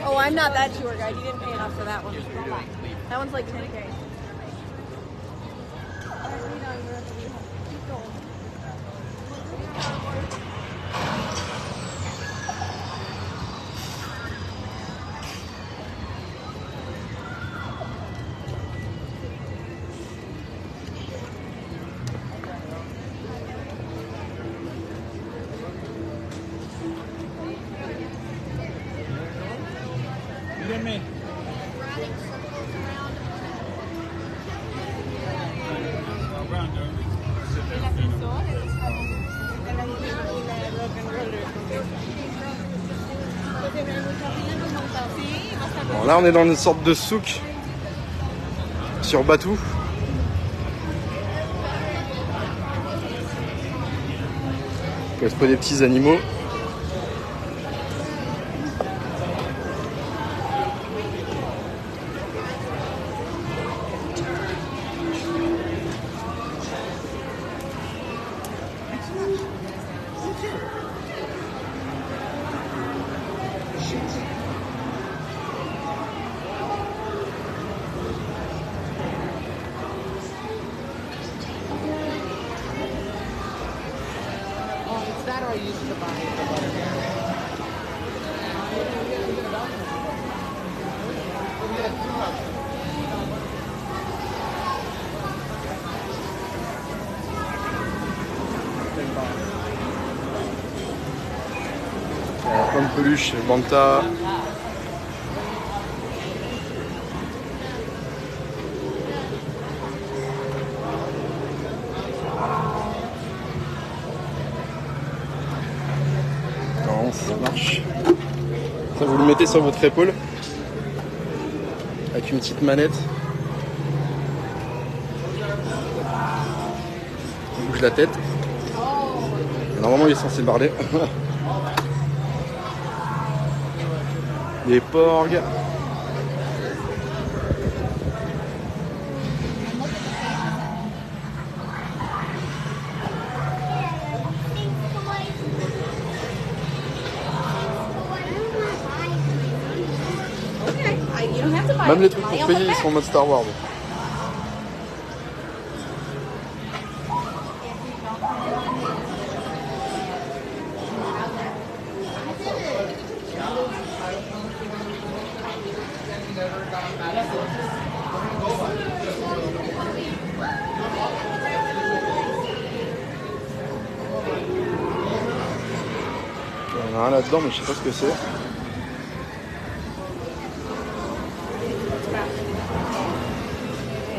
Oh, I'm not that tour guide. You didn't pay enough for that one. That one's like 10K. Me. Alors là on est dans une sorte de souk sur Batou. On peut trouver des petits animaux. Plein de peluches, Banta. Non, ça marche. Ça, vous le mettez sur votre épaule avec une petite manette. On bouge la tête. Et normalement, il est censé parler. Des porgs. Même les trucs pour payer, ils sont en mode Star Wars. Il y en a un là-dedans, mais je sais pas ce que c'est.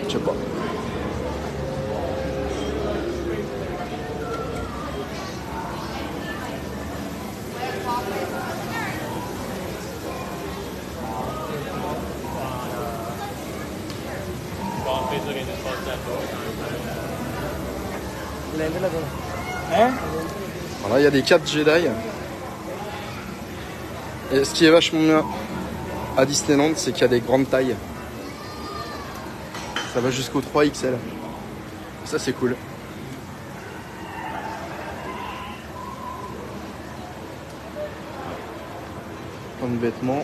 Je sais pas. Voilà, il y a des cartes Jedi. Et ce qui est vachement bien à Disneyland, c'est qu'il y a des grandes tailles. Ça va jusqu'au 3XL. Ça, c'est cool. Plein de vêtements.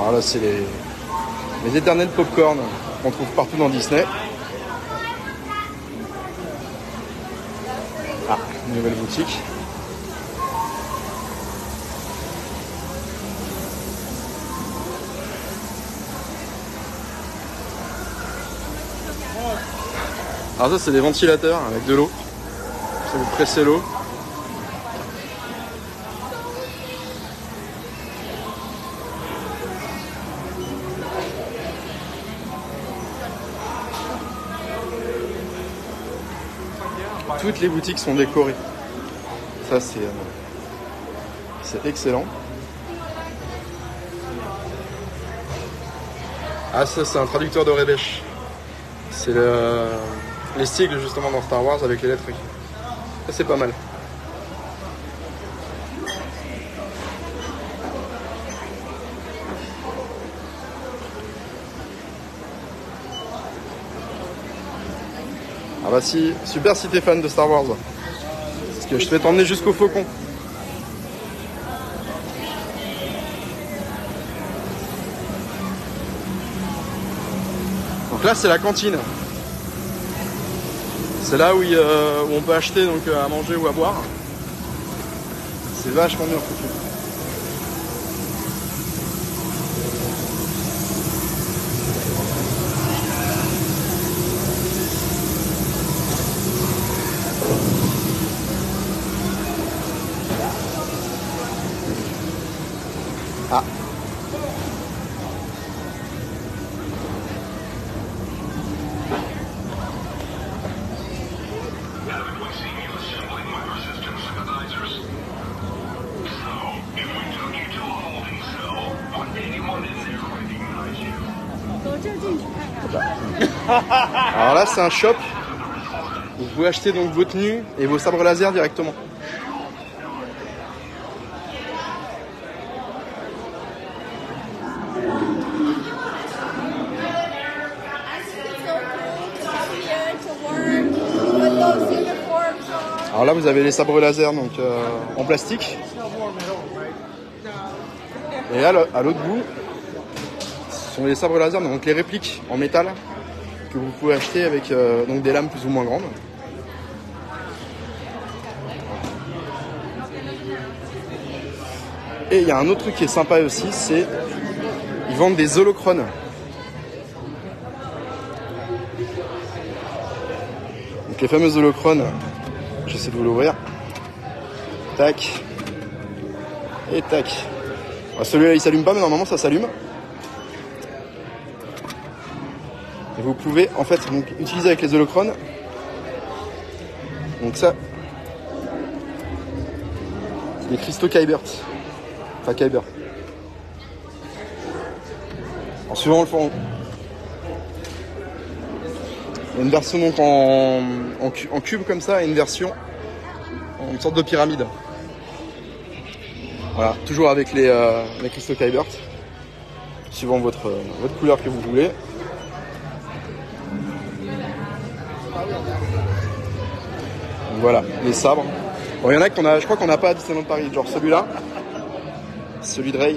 Alors là, c'est les éternels popcorn qu'on trouve partout dans Disney. Ah, une nouvelle boutique. Alors ça, c'est des ventilateurs avec de l'eau. Ça, vous pressez l'eau. toutes les boutiques sont décorées. Ça, c'est excellent. Ah, ça, c'est un traducteur de Rebesh. C'est les sigles, justement, dans Star Wars avec les lettres. Ça, c'est pas mal. Ah bah si, super si t'es fan de Star Wars. Parce que je vais t'emmener jusqu'au Faucon. Donc là c'est la cantine. C'est là où on peut acheter donc, à manger ou à boire. C'est vachement bien foutu. Ah. Alors là c'est un shop où vous pouvez acheter donc vos tenues et vos sabres laser directement. Alors là vous avez les sabres laser donc en plastique. Et là à l'autre bout ce sont les sabres laser, donc les répliques en métal que vous pouvez acheter avec donc des lames plus ou moins grandes. Et il y a un autre truc qui est sympa aussi, c'est ils vendent des holochrones. Donc les fameux holochrones, j'essaie de vous l'ouvrir. Tac. Et tac. Alors celui-là il s'allume pas mais normalement ça s'allume. Et vous pouvez en fait donc, utiliser avec les holochrones. Donc ça, les cristaux Kyber. Enfin Kyber. En suivant le fond. Il y a une version donc en cube comme ça et une version en une sorte de pyramide. Voilà, toujours avec les cristaux Kyber. Suivant votre couleur que vous voulez. Voilà, les sabres. Bon, il y en a qu'on a, je crois qu'on n'a pas à Disneyland Paris. Genre celui-là, celui de Rey.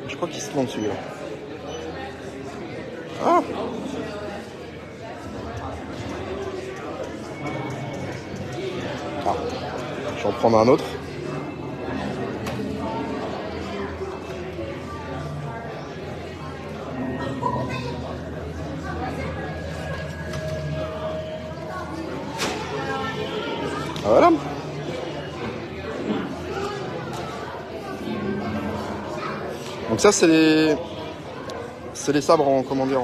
Je crois qu'il se tourne celui-là. Ah! Ah. Je vais en prendre un autre. Voilà. Donc ça c'est les sabres en comment dire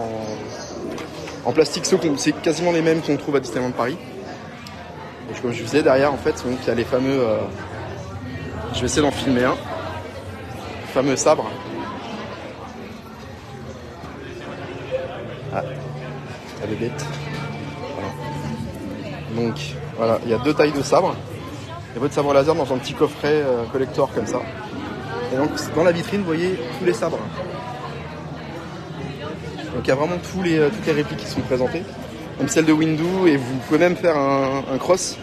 en plastique, c'est quasiment les mêmes qu'on trouve à Disneyland Paris. Et comme je vous disais derrière en fait, donc il y a les fameux je vais essayer d'en filmer un. Fameux sabre. Ah, la bébête. Voilà. Donc voilà, il y a deux tailles de sabre. Il y a votre sabre laser dans un petit coffret collector comme ça. Et donc dans la vitrine, vous voyez tous les sabres. Donc il y a vraiment toutes les répliques qui sont présentées. Même celle de Windu, et vous pouvez même faire un cross.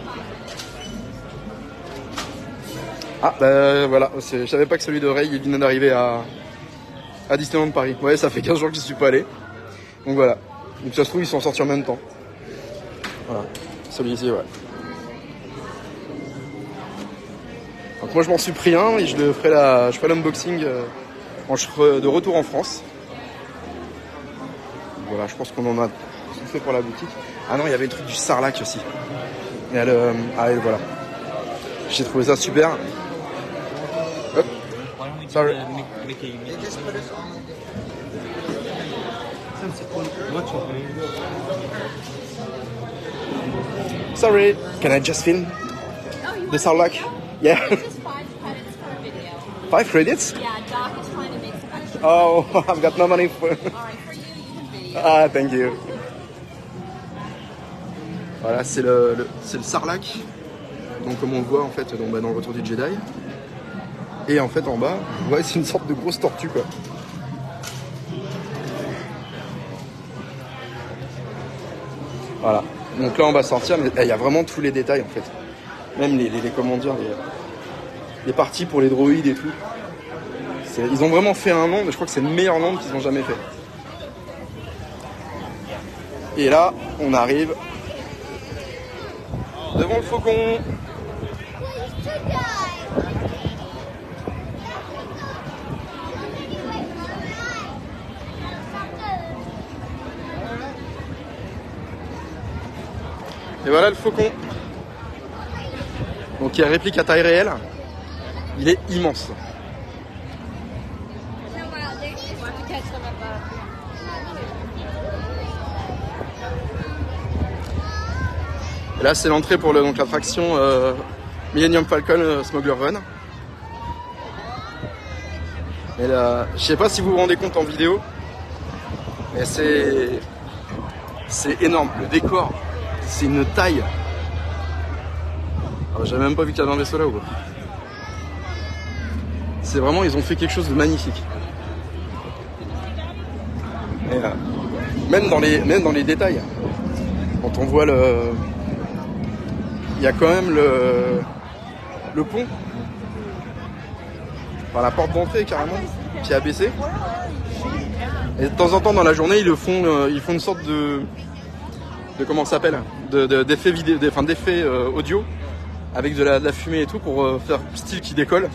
Ah bah voilà, je savais pas que celui de Rey il venait d'arriver à Disneyland Paris. Ouais, ça fait 15 jours que j'y suis pas allé. Donc voilà. Donc ça se trouve ils sont sortis en même temps. Voilà. Celui-ci, ouais. Donc moi je m'en suis pris un et je ferai l'unboxing quand je serai de retour en France. Voilà, je pense qu'on en a tout fait pour la boutique. Ah non, il y avait le truc du Sarlacc aussi. Et voilà. J'ai trouvé ça super. Hop. Sorry. Sorry, can I just film Oh, you the Sarlacc? Yeah. It's just 5 credits per video. 5 credits? Yeah, Doc is trying to make some extra. Oh, I've got no money for... All right, for you can video. Ah, thank you. Voilà, c'est le Sarlacc. Donc comme on le voit en fait dans le Retour du Jedi. Et en fait en bas, ouais, c'est une sorte de grosse tortue quoi. Voilà. Donc là on va sortir, mais il y a vraiment tous les détails en fait. Même les comment dire, les parties pour les droïdes et tout. Ils ont vraiment fait un nombre, je crois que c'est le meilleur nombre qu'ils ont jamais fait. Et là, on arrive devant le faucon. Et voilà le faucon. Donc il y a réplique à taille réelle. Il est immense. Et là c'est l'entrée pour donc l'attraction Millennium Falcon Smuggler Run. Et là, je sais pas si vous vous rendez compte en vidéo, mais c'est énorme. Le décor, c'est une taille. Ah, j'avais même pas vu qu'il y avait un vaisseau là ou quoi. C'est vraiment, ils ont fait quelque chose de magnifique. Et là, même dans les détails, quand on voit il y a quand même le pont, enfin, la porte d'entrée carrément, qui est abaissée. Et de temps en temps dans la journée, ils font une sorte de comment ça s'appelle, d'effets vidéo, d'effets audio avec de la fumée et tout pour faire style qui décolle,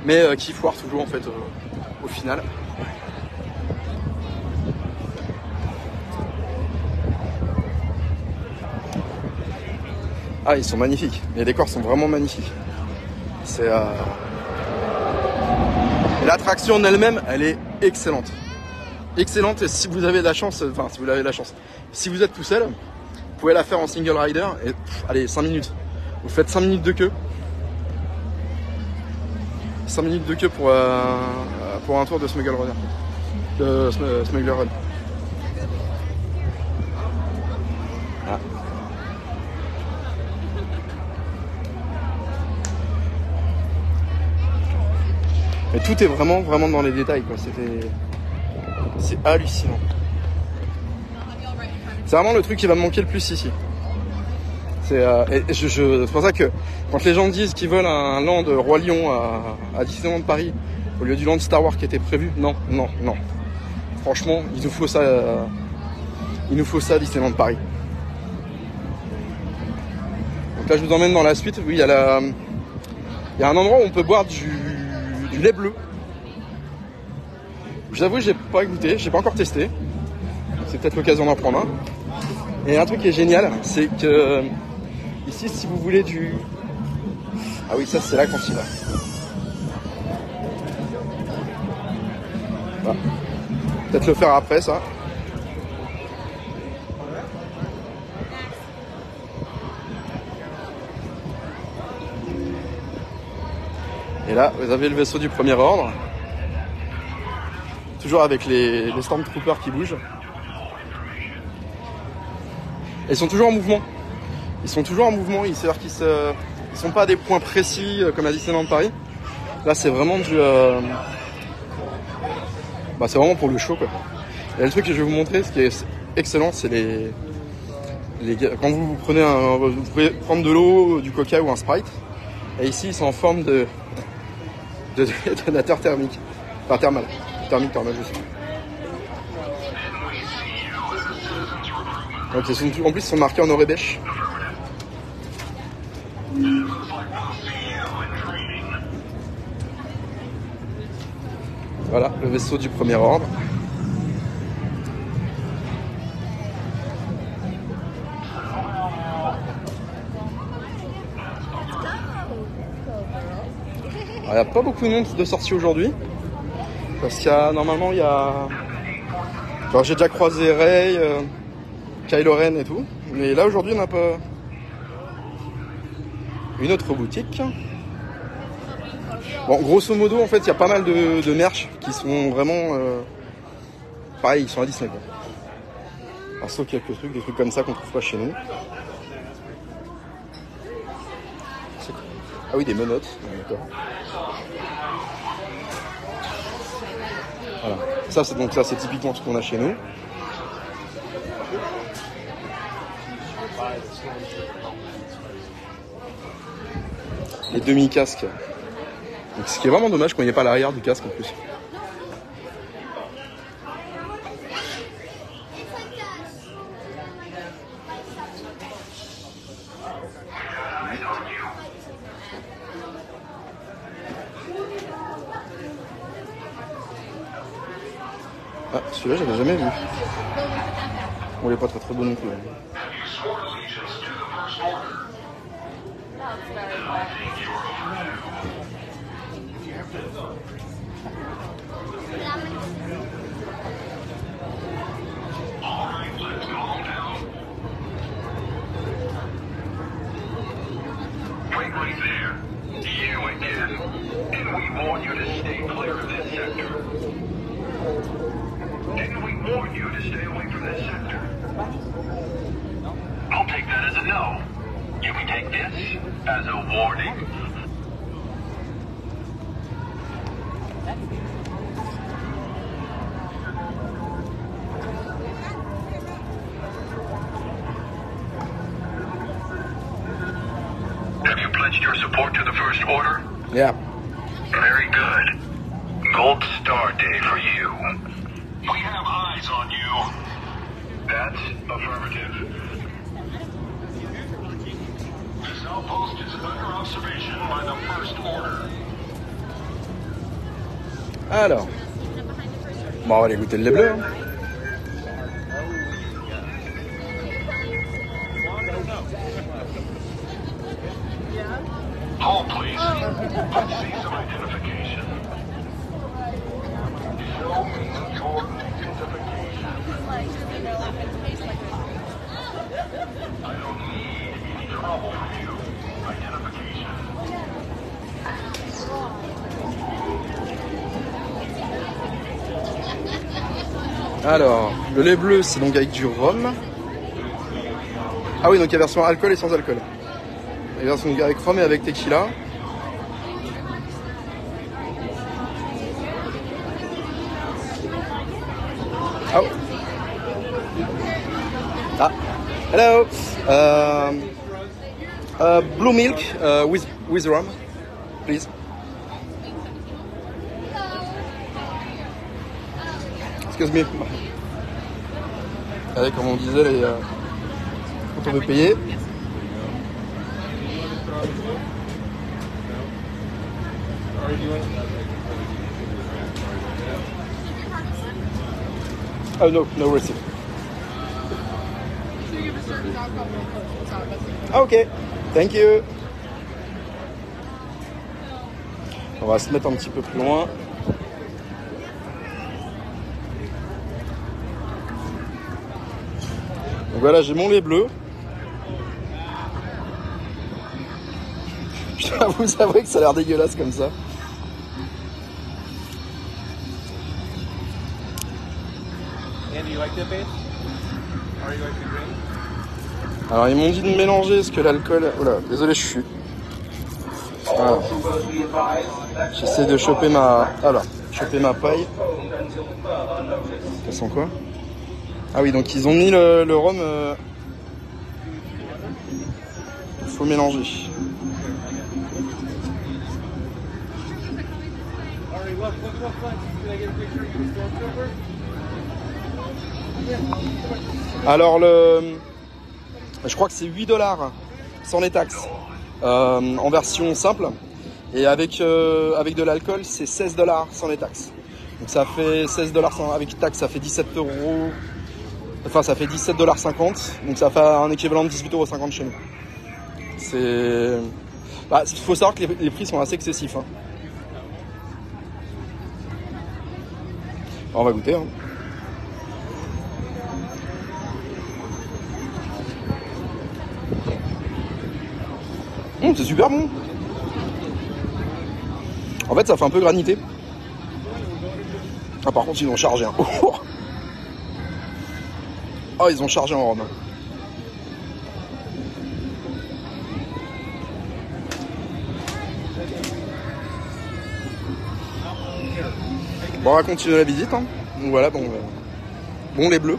mais qui foire toujours en fait au final. Ah, ils sont magnifiques. Les décors sont vraiment magnifiques. C'est l'attraction en elle-même, elle est excellente. Excellente. Et si vous avez de la chance, si vous êtes tout seul, vous pouvez la faire en single rider et allez, 5 minutes. Vous faites 5 minutes de queue. 5 minutes de queue pour un tour de Smuggler Run. Smuggler Run. Ah. Mais tout est vraiment dans les détails quoi. C'est hallucinant. C'est vraiment le truc qui va me manquer le plus ici. C'est pour ça que quand les gens disent qu'ils veulent un land Roi Lion à Disneyland Paris au lieu du land Star Wars qui était prévu, non. Franchement, il nous faut ça à Disneyland Paris. Donc là, je vous emmène dans la suite. Oui, il y a un endroit où on peut boire du lait bleu. Je vous avoue, j'ai pas goûté, j'ai pas encore testé. C'est peut-être l'occasion d'en prendre un. Et un truc qui est génial, c'est que ici, si vous voulez du... Ah oui, ça c'est la cantine. Voilà. Peut-être le faire après ça. Et là, vous avez le vaisseau du premier ordre. Toujours avec les Stormtroopers qui bougent. Et ils sont toujours en mouvement. C'est-à-dire qu'ils sont pas à des points précis comme à Disneyland Paris. Là, c'est vraiment c'est vraiment pour le show, quoi. Et le truc que je vais vous montrer, ce qui est excellent, c'est quand vous pouvez prendre de l'eau, du coca ou un Sprite. Et ici, ils sont en forme de détonateur thermique. Enfin, thermal, je sais. Donc, en plus, ils sont marqués en or et bêche. Voilà, le vaisseau du premier ordre. Il n'y a pas beaucoup de monde de sortie aujourd'hui. Parce qu'il y a, normalement, Alors, j'ai déjà croisé Rey, Kylo Ren et tout. Mais là, aujourd'hui, on n'a une autre boutique. Bon, grosso modo, en fait, il y a pas mal de merch qui sont vraiment... pareil, ils sont à Disney, quoi. Alors, sauf quelques trucs, des trucs comme ça qu'on trouve pas chez nous. Ah oui, des menottes, d'accord. Voilà. Ça, c'est typiquement ce qu'on a chez nous. Les demi-casques. Donc, ce qui est vraiment dommage quand il n'y a pas l'arrière du casque en plus. Ah, celui-là, j'avais jamais vu. Bon, il est pas très beau non plus. Didn't we warn you to stay away from this sector? I'll take that as a no. You can take this as a warning. Have you pledged your support to the First Order? Yeah. Very good. Gold Star Day for you. We have eyes on you. That's affirmative. This outpost is under observation by the First Order. Alors. Bon, on va aller goûter le lait bleu. Hein. Hold, please. Let's see some identification. Show me your identification. I don't need any trouble from you. Identification. Alors, le lait bleu, c'est donc avec du rhum. Ah oui, donc il y a version alcool et sans alcool. Il y a version avec rhum et avec tequila. Oh. Ah. Hello. Blue milk with rum, please. Excuse me. Allez, comme on disait, quand on veut payer. Oh no receipt. Ok, thank you. On va se mettre un petit peu plus loin. Donc voilà, j'ai mon lait bleu. Je dois vous avouer que ça a l'air dégueulasse comme ça. Alors ils m'ont dit de mélanger ce que l'alcool... Oula, désolé, je suis... Voilà. J'essaie de choper ma... Alors, choper ma paille. Ça sent quoi? Ah oui, donc ils ont mis le rhum... Il faut mélanger. Alors je crois que c'est 8 $ sans les taxes en version simple, et avec de l'alcool c'est 16 $ sans les taxes. Donc ça fait 16 $ avec taxes, ça fait 17 €. Enfin ça fait 17,50 $, donc ça fait un équivalent de 18,50 € chez nous. C'est... Bah, faut savoir que les prix sont assez excessifs. Hein. Alors, on va goûter. Hein. c'est super bon. En fait, ça fait un peu granité. Ah, par contre, ils ont chargé un. Oh, ils ont chargé en rhum. Bon, on va continuer la visite. Hein. Donc voilà, bon les bleus.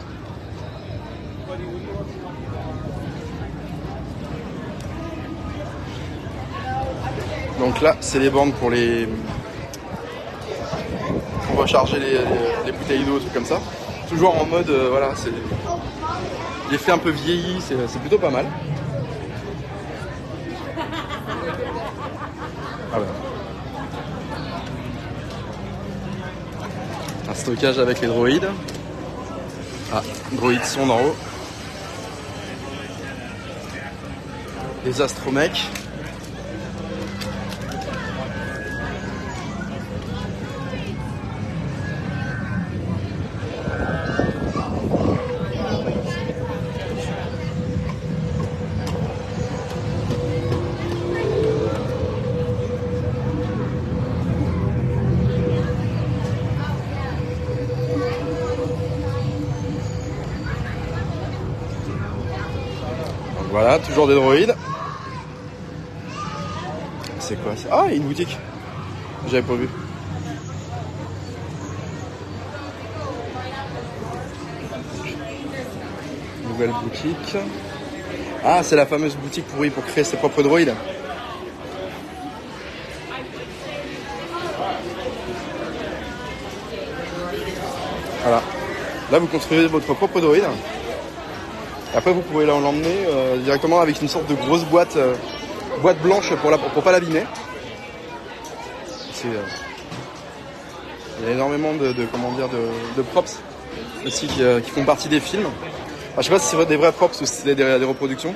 Donc là, c'est les bornes pour les... On va charger les bouteilles d'eau, trucs comme ça. Toujours en mode, voilà, c'est... L'effet un peu vieilli, c'est plutôt pas mal. Ah ouais. Un stockage avec les droïdes. Ah, droïdes sont en haut. Les astromechs. Voilà, toujours des droïdes. C'est quoi ça? Ah, il y a une boutique. J'avais pas vu. Nouvelle boutique. Ah, c'est la fameuse boutique pour créer ses propres droïdes. Voilà. Là, vous construisez votre propre droïde. Après, vous pouvez l'emmener directement avec une sorte de grosse boîte blanche pour pas l'abîmer. Il y a énormément de props aussi qui font partie des films. Enfin, je sais pas si c'est des vrais props ou si c'est des reproductions.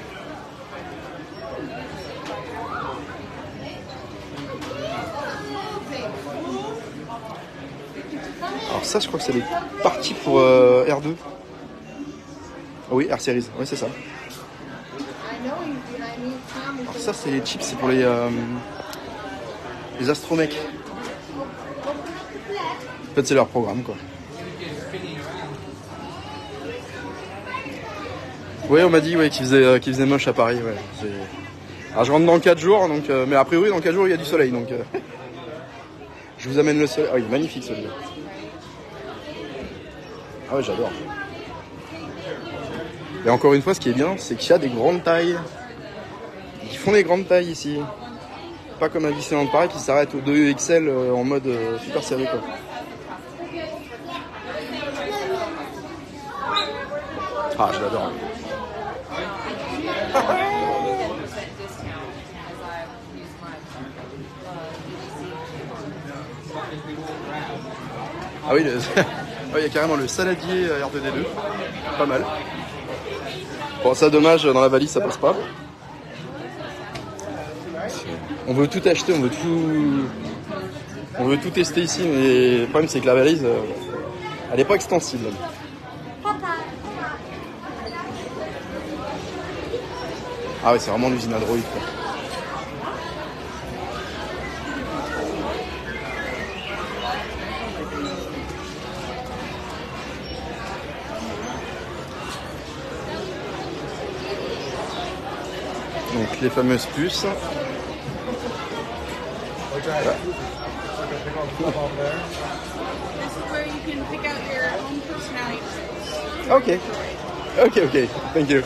Alors ça, je crois que c'est des parties pour R2. Oui, R-Series, oui c'est ça. Alors ça c'est les chips, c'est pour les astromechs. En fait c'est leur programme quoi. Oui on m'a dit qu'ils faisaient moche à Paris. Ouais. Alors je rentre dans 4 jours, donc, mais a priori dans 4 jours il y a du soleil. Donc je vous amène le soleil. Ah il est magnifique celui-là. Ah ouais j'adore. Et encore une fois, ce qui est bien, c'est qu'il y a des grandes tailles. Ils font des grandes tailles ici. Pas comme à Disneyland Paris qui s'arrête au 2XL en mode super serré quoi. Ah, je l'adore. Ah oui, il y a carrément le saladier R2D2. Pas mal. Bon, ça dommage, dans la valise ça passe pas. On veut tout acheter, on veut tout tester ici, mais le problème c'est que la valise, elle n'est pas extensible. Ah ouais, c'est vraiment l'usine à droïdes quoi. Donc les fameuses puces. Voilà. Ok. Thank you.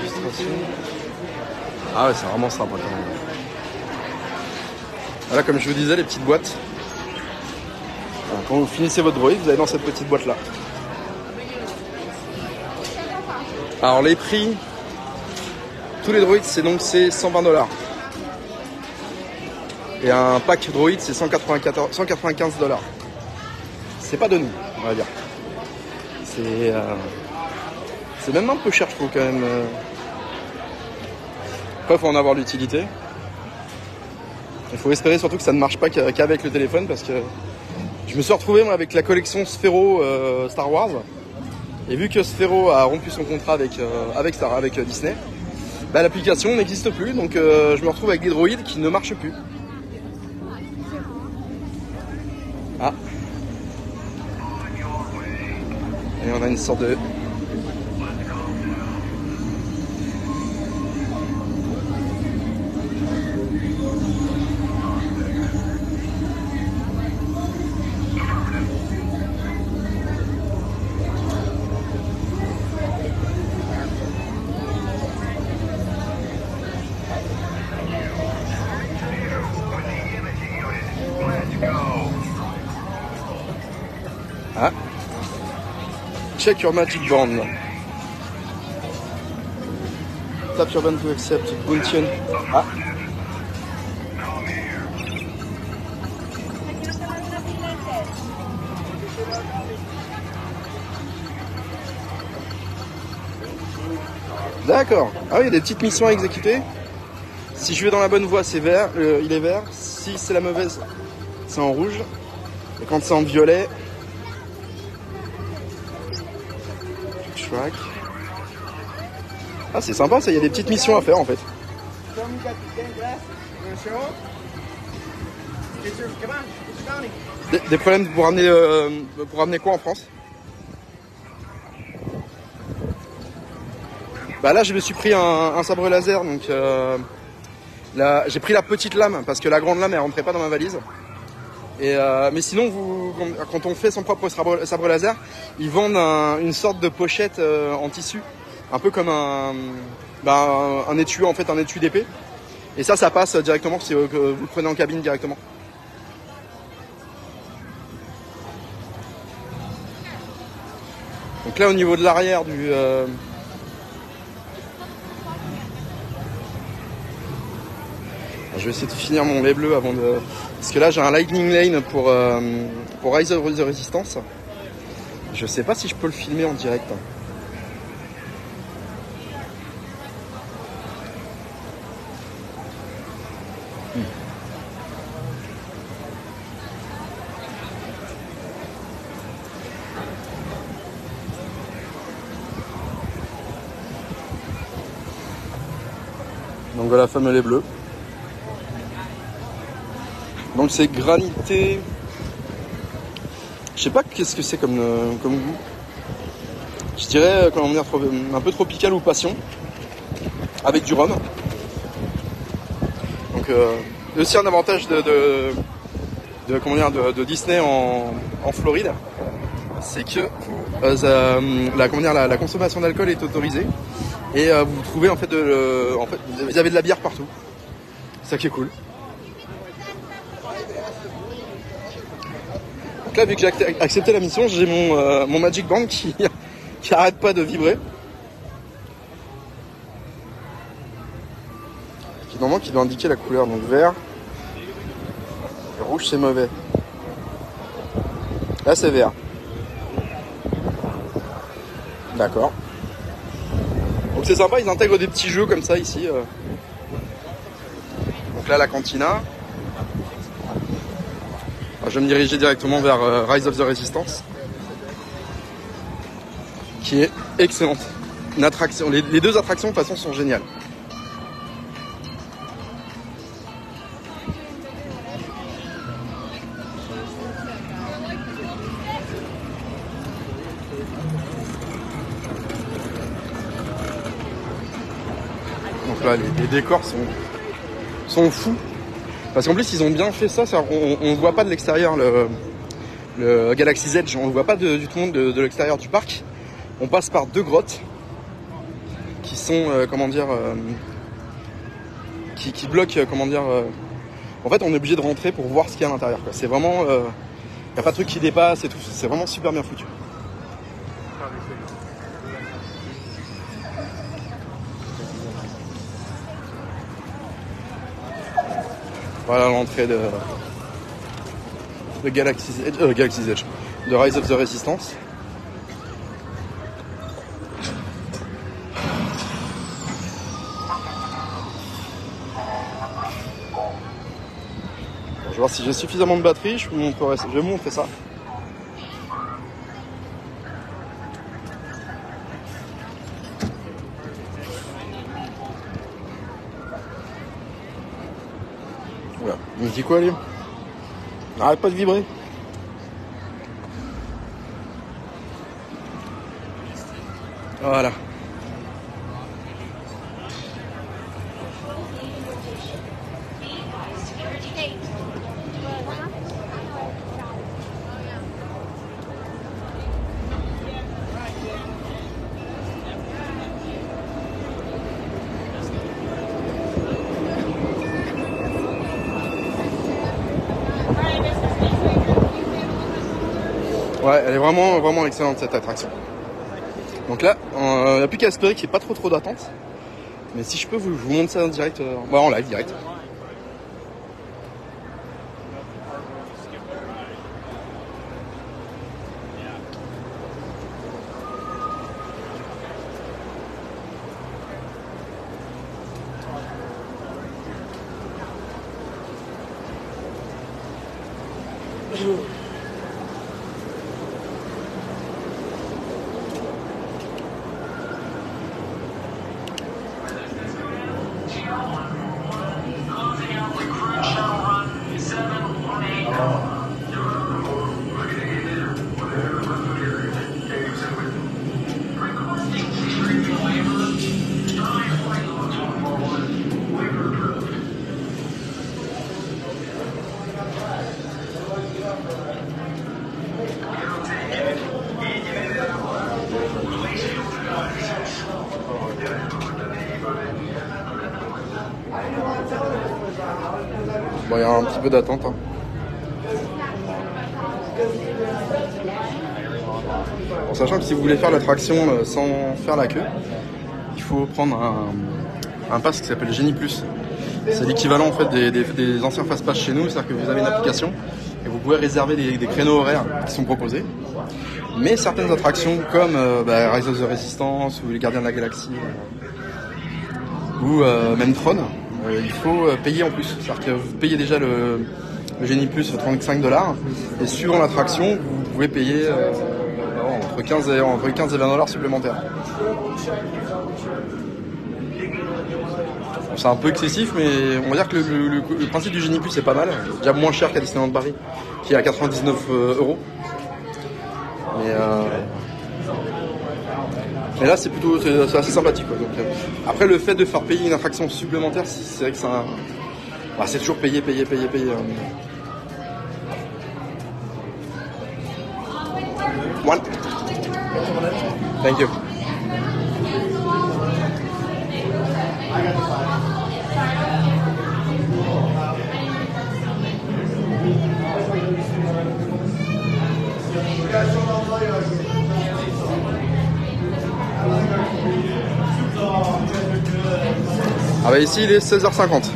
Illustration. Ah ouais, c'est vraiment sympa quand même. Voilà, comme je vous disais, les petites boîtes. Alors, quand vous finissez votre droïde, vous allez dans cette petite boîte là. Alors les prix, tous les droïdes c'est 120$. Et un pack droïde c'est 195$. C'est pas donné, on va dire. C'est même un peu cher, je trouve quand même. Après, il faut en avoir l'utilité. Il faut espérer surtout que ça ne marche pas qu'avec le téléphone, parce que je me suis retrouvé moi, avec la collection Sphero Star Wars. Et vu que Sphero a rompu son contrat avec Disney, bah, l'application n'existe plus, donc je me retrouve avec des droïdes qui ne marchent plus. Ah. Et on a une sorte de... Ah. Check your magic band. Tap your band to accept bounty. Ah. D'accord. Ah oui, il y a des petites missions à exécuter. Si je vais dans la bonne voie, c'est vert, il est vert. Si c'est la mauvaise, c'est en rouge. Et quand c'est en violet, track. Ah, c'est sympa ça, il y a des petites missions à faire en fait. Des problèmes pour ramener quoi en France? Bah là je me suis pris un sabre laser, donc là, j'ai pris la petite lame parce que la grande lame elle rentrait pas dans ma valise. Et mais sinon, quand on fait son propre sabre laser, ils vendent une sorte de pochette en tissu, un peu comme un étui en fait, un étui d'épée. Et ça passe directement si vous le prenez en cabine directement. Donc là, au niveau de l'arrière du je vais essayer de finir mon lait bleu avant de... Parce que là j'ai un Lightning Lane pour Rise of the Resistance. Je sais pas si je peux le filmer en direct. Donc voilà, fameux lait bleu. Donc c'est granité. Je sais pas qu'est-ce que c'est comme goût. Je dirais un peu tropical ou passion. Avec du rhum. Donc aussi un avantage de Disney en Floride. C'est que la consommation d'alcool est autorisée. Et vous trouvez en fait vous avez de la bière partout. C'est ça qui est cool. Donc là, vu que j'ai accepté la mission, j'ai mon Magic Band qui arrête pas de vibrer. Normalement, qui doit indiquer la couleur. Donc vert, et rouge c'est mauvais. Là c'est vert. D'accord. Donc c'est sympa, ils intègrent des petits jeux comme ça ici. Donc là la cantina. Je vais me diriger directement vers Rise of the Resistance, qui est excellente. Une attraction, les deux attractions de toute façon sont géniales. Donc là les décors sont fous. Parce qu'en plus ils ont bien fait ça, on ne voit pas de l'extérieur le Galaxy's Edge, on ne voit pas du tout de l'extérieur du parc. On passe par deux grottes qui sont qui bloque, comment dire. En fait, on est obligé de rentrer pour voir ce qu'il y a à l'intérieur. C'est vraiment, il n'y a pas de truc qui dépasse et tout. C'est vraiment super bien foutu. Voilà l'entrée de Galaxy's Edge, de Rise of the Resistance. Bon, je vais voir si j'ai suffisamment de batterie, je vais vous montrer ça. Voilà. Il me dit quoi, lui? Arrête pas de vibrer. Voilà. Ouais, elle est vraiment excellente cette attraction. Donc là, il n'y a plus qu'à espérer qu'il n'y ait pas trop d'attente. Mais si je peux, je vous montre ça en direct, en live direct. Bon, il y a un petit peu d'attente. Hein. En sachant que si vous voulez faire l'attraction sans faire la queue, il faut prendre un pass qui s'appelle Genie Plus. C'est l'équivalent en fait des anciens Fastpass chez nous, c'est-à-dire que vous avez une application et vous pouvez réserver des créneaux horaires qui sont proposés. Mais certaines attractions comme Rise of the Resistance ou les Gardiens de la Galaxie ou même Tron, il faut payer en plus. C'est-à-dire que vous payez déjà le Genie Plus $35 et suivant l'attraction, vous pouvez payer entre 15 et $20 supplémentaires. C'est un peu excessif, mais on va dire que le principe du Genie Plus est pas mal. C'est déjà moins cher qu'à Disneyland Paris, qui est à 99 €. Mais là, c'est assez sympathique. Quoi. Donc, après, le fait de faire payer une attraction supplémentaire, c'est vrai que c'est toujours payer. One. Thank you. Ah bah ici il est 16h50.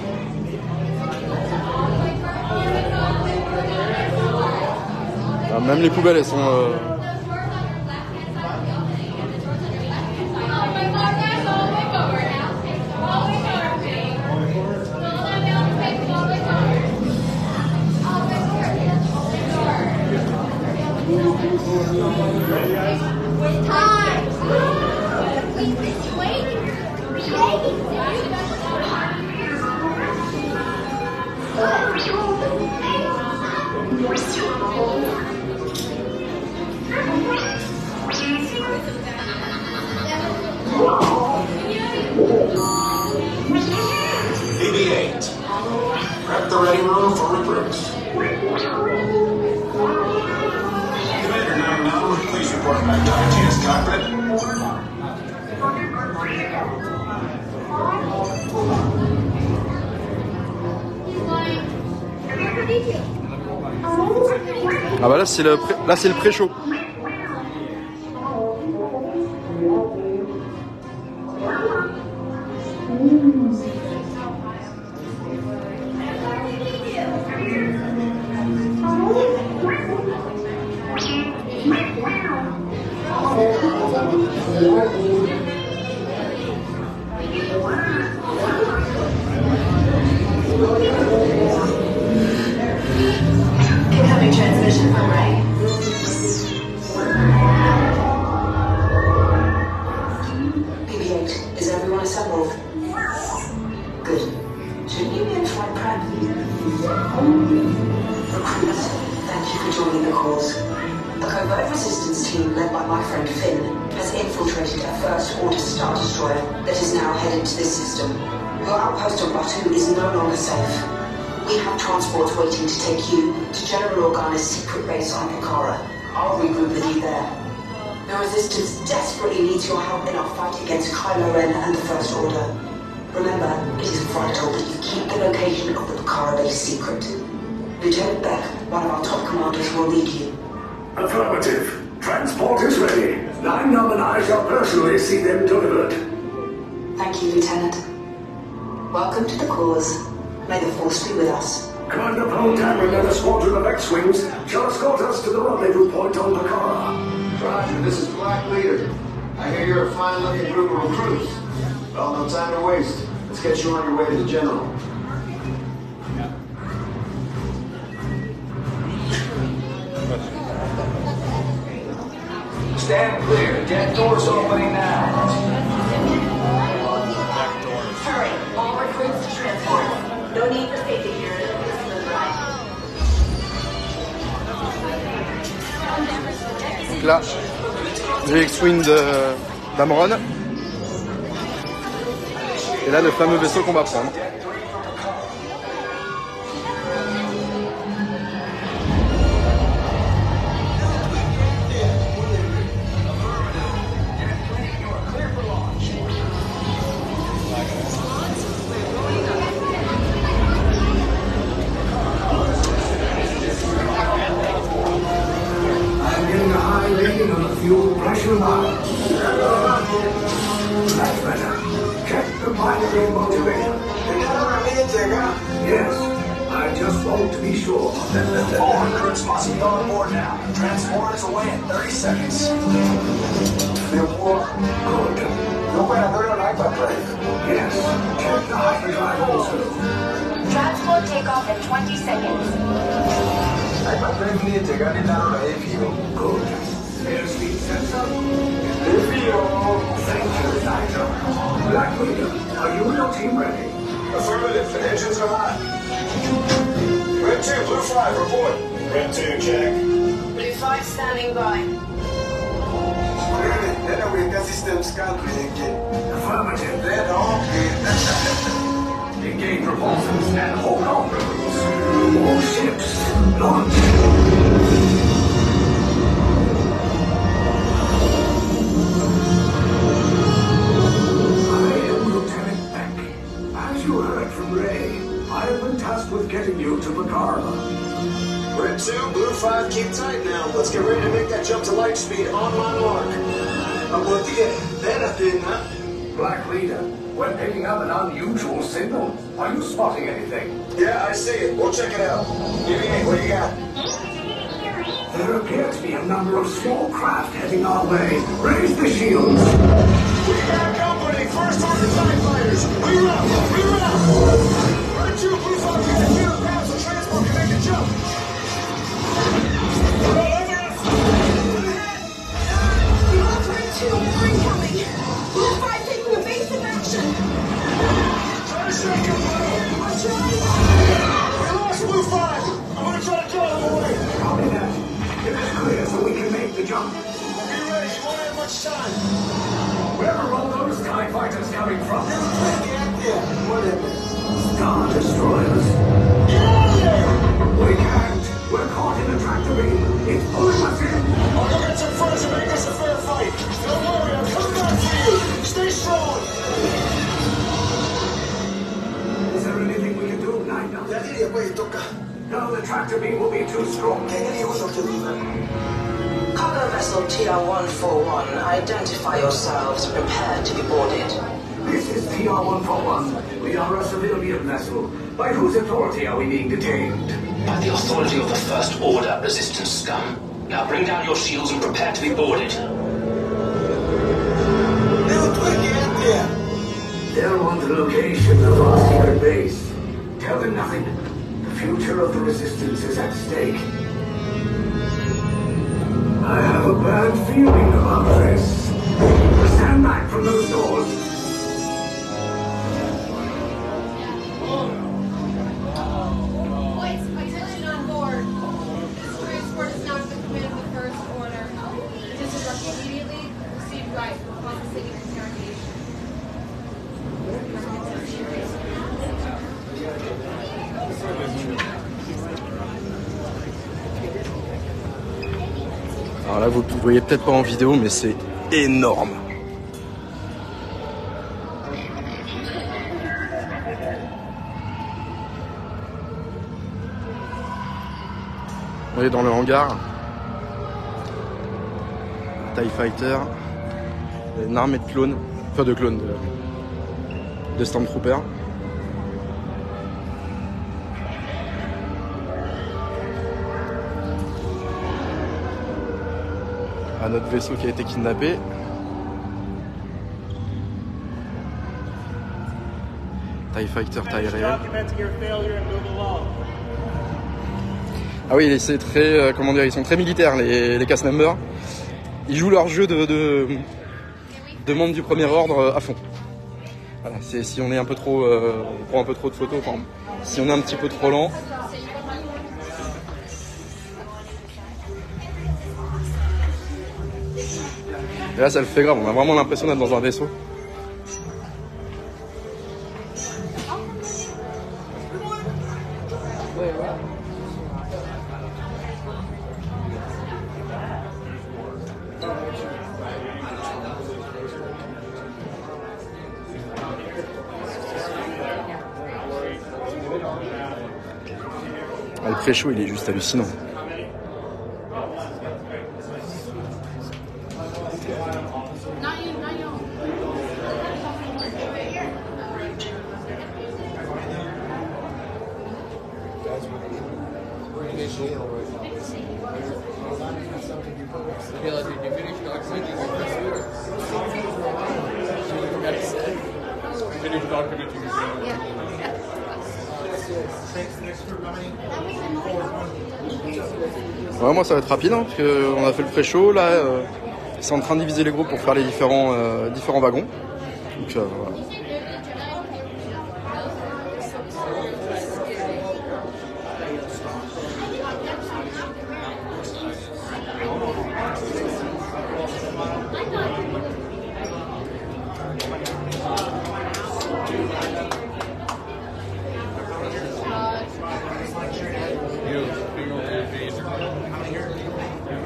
Ah, même les poubelles elles sont... BB-8. Prep the ready room for recruits. Commander 9-9, please report back to ITS cockpit. Ah bah là c'est le pré-show. Incoming transmission from Ray. BB-8, is everyone assembled? Good. Shouldn't you be in flight prep? Recruits, thank you for joining the cause. A covert resistance team led by my friend Finn has infiltrated a First Order Star Destroyer that is now headed to this system. Your outpost on Batu is no longer safe. We have transports waiting to take you to General Organa's secret base on Pikara. I'll regroup with you there. The Resistance desperately needs your help in our fight against Kylo Ren and the First Order. Remember, it is vital that you keep the location of the Pikara base secret. Lieutenant Beck, one of our top commanders, will lead you. Affirmative. Transport is ready. 9-Num and I shall personally see them delivered. Thank you, Lieutenant. Welcome to the cause. May the Force be with us. Commander Poe Dameron and a squadron of X-Wings shall escort us to the rendezvous point on Pikara. Roger, this is Black Leader. I hear you're a fine-looking group of recruits. Well, no time to waste. Let's get you on your way to the General. Stand clear. Deck doors opening now. Hurry, all recruits to transport. No need for safety gear. Donc là, j'ai X-Wing d'Amron. Et là, le fameux vaisseau qu'on va prendre. Fuel pressure line. That's better. Check the binary motivation. Yes, I just want to be sure. All recruits must be on board now. Transport is away in 30 seconds. Good. Yes, check the hyperdrive also. Transport takeoff in 20 seconds. Good. Airspeed sensor. Thank you, Nigel. Black Leader, are you and your team ready? Affirmative. Engines are hot. Red 2, Blue 5, report. Red 2, check. Blue 5 standing by. Affirmative. Engage propulsions and hold on, crews. All ships, launch. You heard from Ray. I have been tasked with getting you to Pikara. Red 2, Blue 5, keep tight now. Let's get ready to make that jump to light speed on my mark. Black Leader, we're picking up an unusual signal. Are you spotting anything? Yeah, I see it. We'll check it out. BB-8, what do you got? There appear to be a number of small craft heading our way. Raise the shields. We got company! First Order TIE fighters! Reroute! Reroute! Red 2, Blue 5, get the field pass so transport can make a jump! Red 2, incoming! Blue 5 taking evasive action! Try to shake him, Blue! I'm trying! We lost Blue 5! I'm gonna try to draw them away! Copy that. It is clear so we can make the jump. Be ready, you won't have much time! Where are all those TIE fighters coming from? Yeah, whatever. Star Destroyers. Get out of there! We can't. We're caught in a tractor beam. It's pulling us in. I'll go get some friends and make this a fair fight. Don't worry, I'm coming back for you. Stay strong. Is there anything we can do, Nigel? Ya diría, güey, toca. No, the to me will be too strong. Cargo vessel TR-141, identify yourselves. Prepare to be boarded. This is TR-141. We are a civilian vessel. By whose authority are we being detained? By the authority of the First Order, resistance scum. Now bring down your shields and prepare to be boarded. They'll want the location of our secret base. Tell them nothing. The future of the resistance is at stake. I have a bad feeling about this. Stand back from those doors. Boys, attention on board. This transport is not the command of the First Order. Disrupt immediately. Proceed right. Cause the city interrogation. Alors là, vous ne voyez peut-être pas en vidéo, mais c'est énorme. On est dans le hangar. TIE Fighter. Une armée de clones. Enfin de clones, de Stormtroopers. À notre vaisseau qui a été kidnappé. TIE Fighter, taille réelle. Ah oui, c'est très, comment dire, ils sont très militaires, les cast members. Ils jouent leur jeu de membres du premier ordre à fond. Voilà, c'est si on est un peu trop, on prend un peu trop de photos, enfin, si on est un petit peu trop lent. Et là, ça le fait grave, on a vraiment l'impression d'être dans un vaisseau. Ah, le pré-show, il est juste hallucinant. Ouais, moi ça va être rapide hein, parce qu'on a fait le pré-show là, ils sont en train de diviser les groupes pour faire les différents wagons. Donc voilà.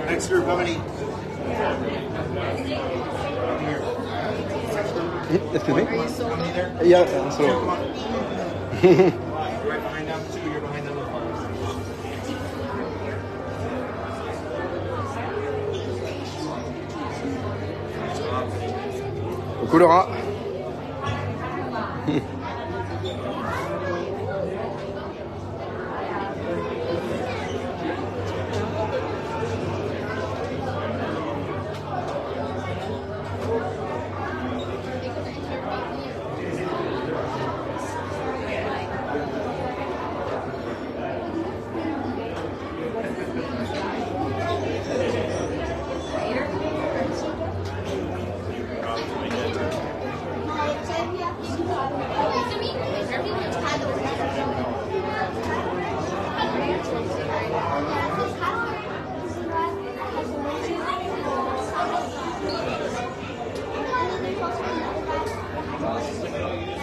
Next group, how many? Excuse me? How many there? Yeah, so... You're right behind them, two, you're behind them. Coucou Laura.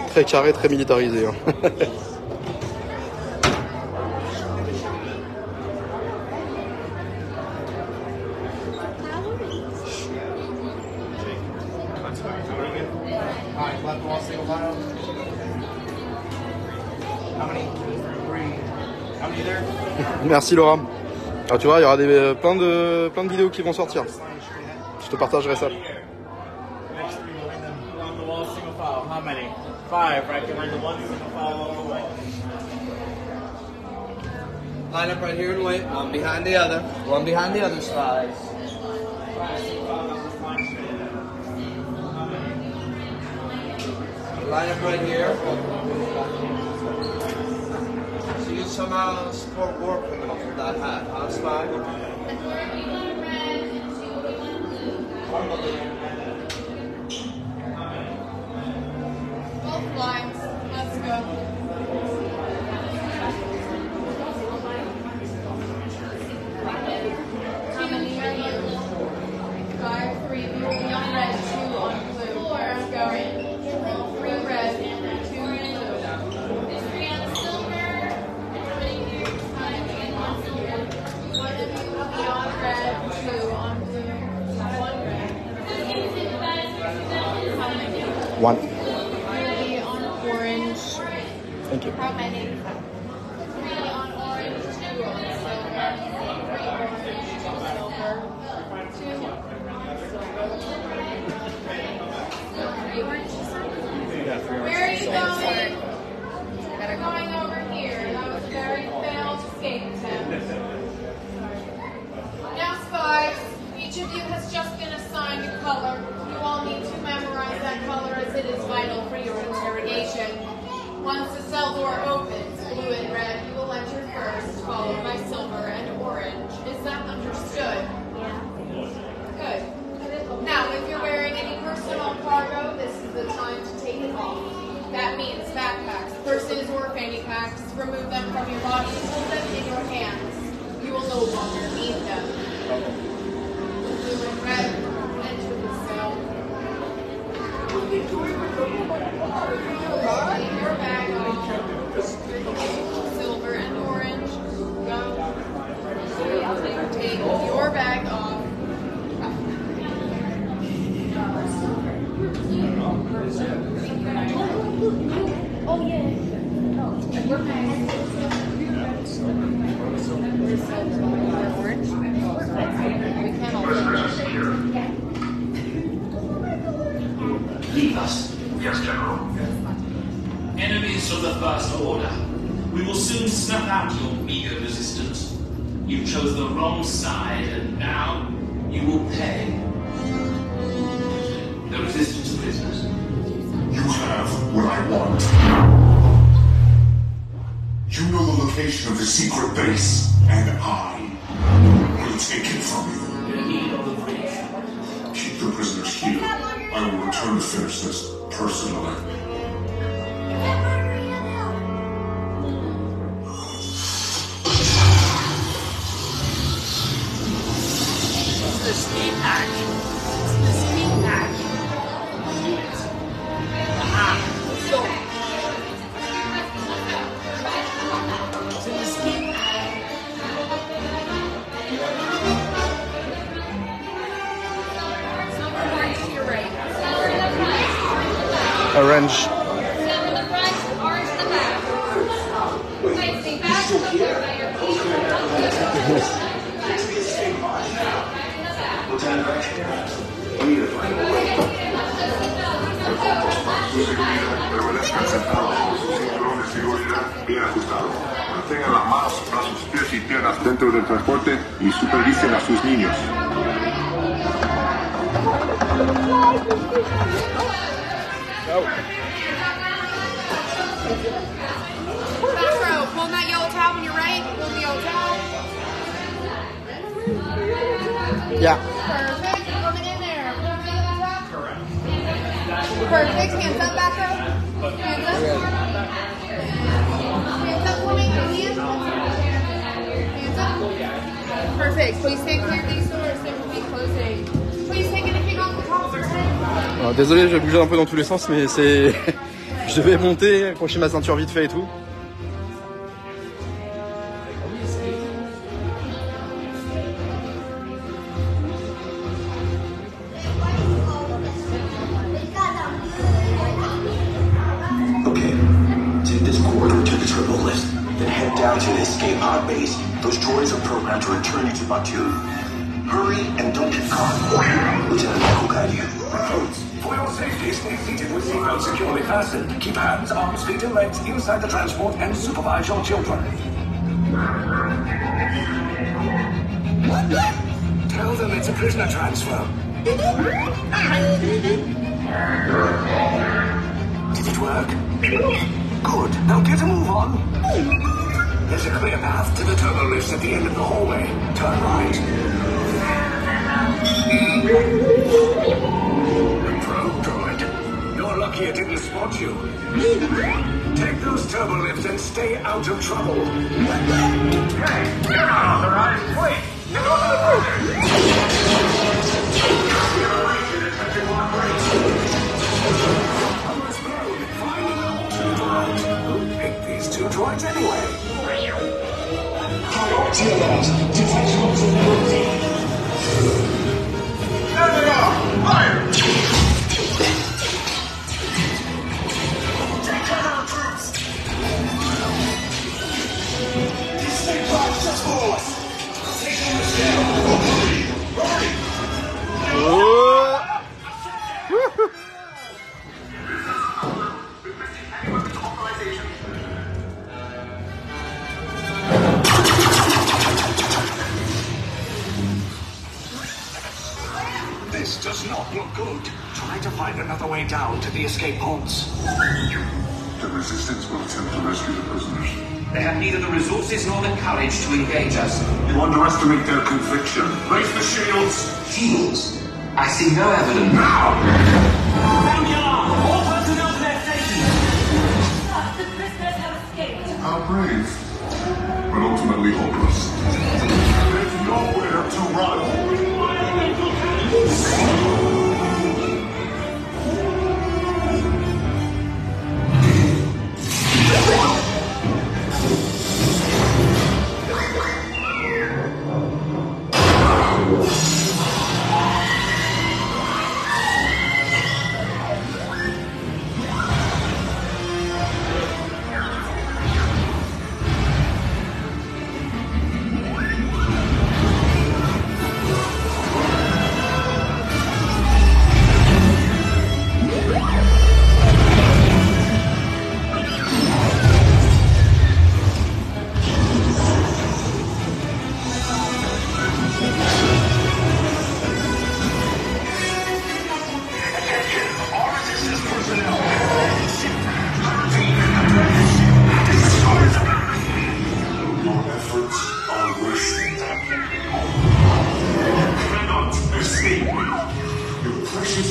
Très carré, très militarisé. Hein. Alright, left wall, single file. How many? Three. How many Merci Laura. Alors, tu vois, il y aura plein de vidéos qui vont sortir. Je te partagerai ça. Next three line them on the wall, single file. How many? 5, right behind the one single file all the way. Line up right here and wait. One behind the other. One behind the other spies. Line up right here. So you somehow support war criminals with that hat, huh, spy? Both lines. Let's go. How many are you? 5, 3. You will be on red, 2 on blue. Let's go. 3 red, 2 blue. 3 on silver. One of you will be on red, 2 on blue. 1 red. How many? 1. Be on orange. Thank you. How many? 3 on orange, 2 on silver. 3 orange, 2 silver. 2 on silver. Where are you going? We're going over here. That was a very failed escape attempt. Now, spies, each of you has just been assigned a color. You all need to memorize that color as it is vital for your interrogation. Once the cell door opens, blue and red, you will enter first, followed by silver and orange. Is that understood? Yeah. Good. Now, if you're wearing any personal cargo, this is the time to take it off. That means backpacks, purses, or fanny packs. Remove them from your body and hold them in your hands. You will no longer need them. Blue and red, enter the cell. Take your bag off. Silver and orange, go. Take your bag off. Oh yeah. Your bag. Orange. We can't all Leave us. Yes, General. Enemies of the First Order. We will soon snuff out your meager resistance. You chose the wrong side, and now you will pay. The Resistance prisoners. You have what I want. You know the location of the secret base, and I will take it from you. In need of the bridge. Keep the prisoners here. I will return to finish this personally. The steam hack. The steam hack. So. It's in the steam hack. Orange to your right. Orange. Silver in the front, orange in the back. Facing back, silver by your feet. Permanezcan sentados con sus cinturones de seguridad bien ajustados. Mantengan las manos, brazos, pies y piernas dentro del transporte y supervisen a sus niños. Back row, pulling that yellow tab on your right. Pull the yellow tab. Yeah. Perfect. Coming in there. Pull the yellow tab. Perfect. Hands up, back row. Hands up. Hands up for me. Hands up. Perfect. Please stay clear of these doors. They will be closing. Please take anything off the top of your head. Alors, désolé, je bougeais un peu dans tous les sens, mais c'est... je devais monter, accrocher ma ceinture vite fait et tout. Okay, take this corridor to the triple lift, then head down down to the escape pod base. Those droids are programmed to return you to Batuu. Hurry and don't get caught. Lieutenant Mack will guide you. Recruits, for your safety, stay seated with seatbelts securely fastened. Keep hands, arms, feet, and legs inside the transport and supervise your children. Tell them it's a prisoner transfer. Did it work? Good. Now get a move on. There's a clear path to the turbo lifts at the end of the hallway. Turn right. Probe droid. You're lucky it didn't spot you. Take those turbo lifts and stay out of trouble. Hey, you're not authorized. Wait, get off the Pick these two droids anyway. There they are! Fire! Take cover, recruits! These snake bombs just for us! Take them to jail! Hurry! This does not look good. Try to find another way down to the escape pods. The Resistance will attempt to rescue the prisoners. They have neither the resources nor the courage to engage us. You underestimate their conviction. Raise the shields! Shields? I see no evidence. Now! Sound the alarm! All personnel to their stations! The prisoners have escaped. How brave, but ultimately hopeless. There's nowhere to run.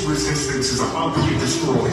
Resistance is about to be destroyed.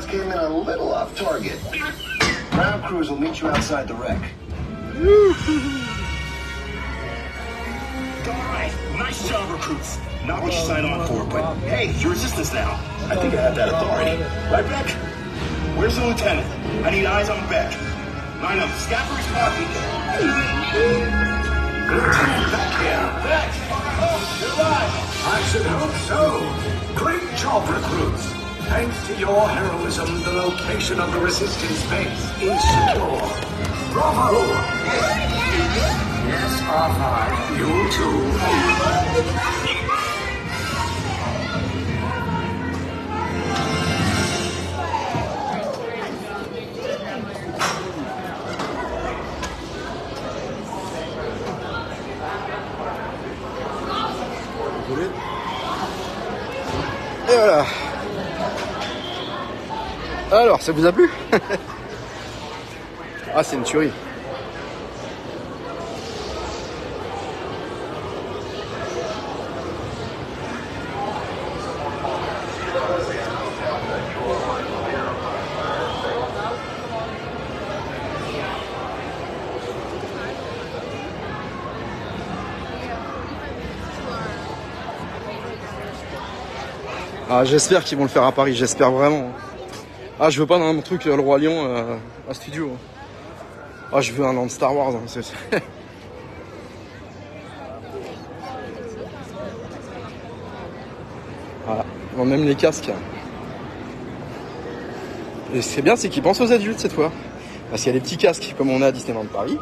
Came in a little off target. Ground crews will meet you outside the wreck. Alright, nice job, recruits. Not what you signed on for, but hey, you're Resistance now. I think I have that authority. Right, Beck? Where's the lieutenant? I need eyes on Beck. Line up, Scaffery's parking. Lieutenant Beck here. Beck! Goodbye! I should hope so. Great job, recruits. Thanks to your heroism, the location of the Resistance base is secure. Bravo! Yes, R5. You too. Et voilà. Alors, ça vous a plu? Ah, c'est une tuerie. Ah, j'espère qu'ils vont le faire à Paris, j'espère vraiment. Ah, je veux pas dans un truc Le Roi Lion à studio. Ah, je veux un land Star Wars. Hein. Voilà, bon, même les casques. Et ce qui est bien, c'est qu'ils pensent aux adultes cette fois. Parce qu'il y a les petits casques comme on a à Disneyland Paris.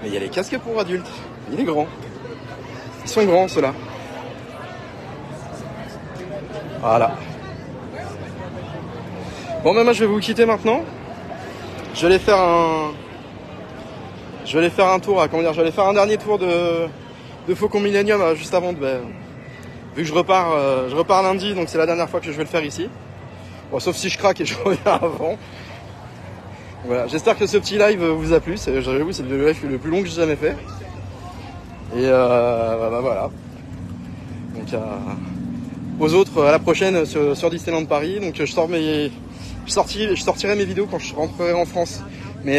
Mais il y a les casques pour adultes. Il est grand. Ils sont grands ceux-là. Voilà. Bon, ben moi je vais vous quitter maintenant. Je vais aller faire un tour, comment dire, je vais aller faire un dernier tour de Faucon Millenium juste avant de, vu que je repars lundi, donc c'est la dernière fois que je vais le faire ici. Bon, sauf si je craque et je reviens avant. Voilà, j'espère que ce petit live vous a plu. J'avoue, c'est le live le plus long que j'ai jamais fait. Et voilà. Donc aux autres, à la prochaine sur Disneyland Paris. Donc je sortirai mes vidéos quand je rentrerai en France. Mais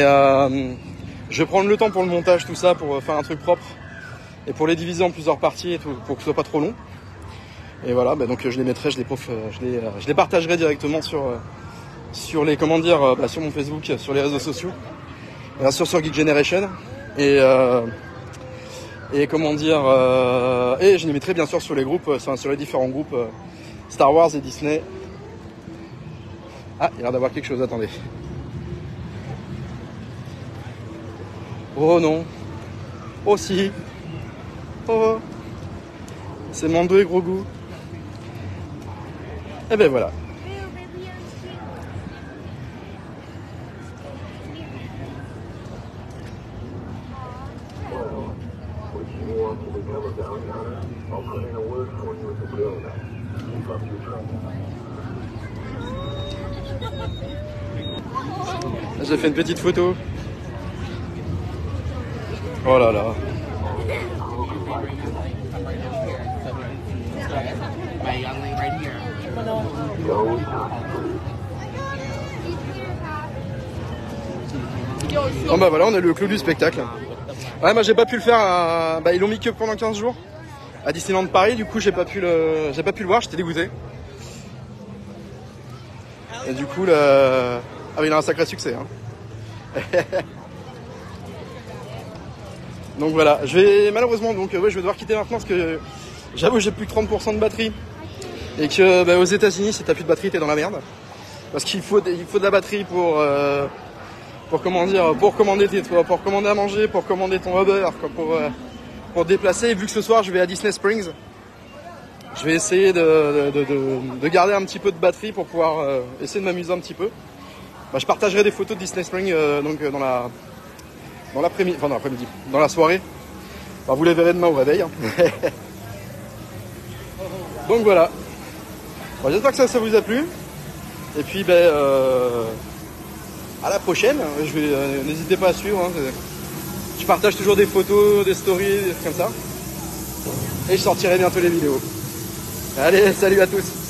je vais prendre le temps pour le montage, tout ça, pour faire un truc propre. Et pour les diviser en plusieurs parties et tout, pour que ce soit pas trop long. Et voilà, donc je les mettrai, je les partagerai directement sur les, comment dire, sur mon Facebook, sur les réseaux sociaux. Bien sûr sur Geek Generation. Et comment dire, et je les mettrai bien sûr sur les groupes, sur les différents groupes Star Wars et Disney. Ah, il y a l'air d'avoir quelque chose, attendez. Oh non. Oh si. Oh. C'est Mando et Grogu. Et ben voilà. J'ai fait une petite photo. Oh là là. Bon bah voilà, on est le clou du spectacle. Ouais, moi j'ai pas pu le faire ils l'ont mis que pendant 15 jours à Disneyland Paris, du coup j'ai pas pu le voir, j'étais dégoûté. Et du coup ah oui, il a un sacré succès hein. Donc voilà, je vais malheureusement je vais devoir quitter maintenant parce que j'avoue j'ai plus que 30% de batterie. Et que aux États-Unis si t'as plus de batterie t'es dans la merde. Parce qu'il faut de la batterie pour commander pour commander à manger, pour commander ton Uber, pour te déplacer. Et vu que ce soir je vais à Disney Springs, je vais essayer de garder un petit peu de batterie pour pouvoir essayer de m'amuser un petit peu. Je partagerai des photos de Disney Springs dans l'après-midi, dans la soirée. Vous les verrez demain au réveil. Hein. Donc voilà. J'espère que ça vous a plu. Et puis à la prochaine. N'hésitez pas à suivre. Hein. Je partage toujours des photos, des stories, des trucs comme ça. Et je sortirai bientôt les vidéos. Allez, salut à tous.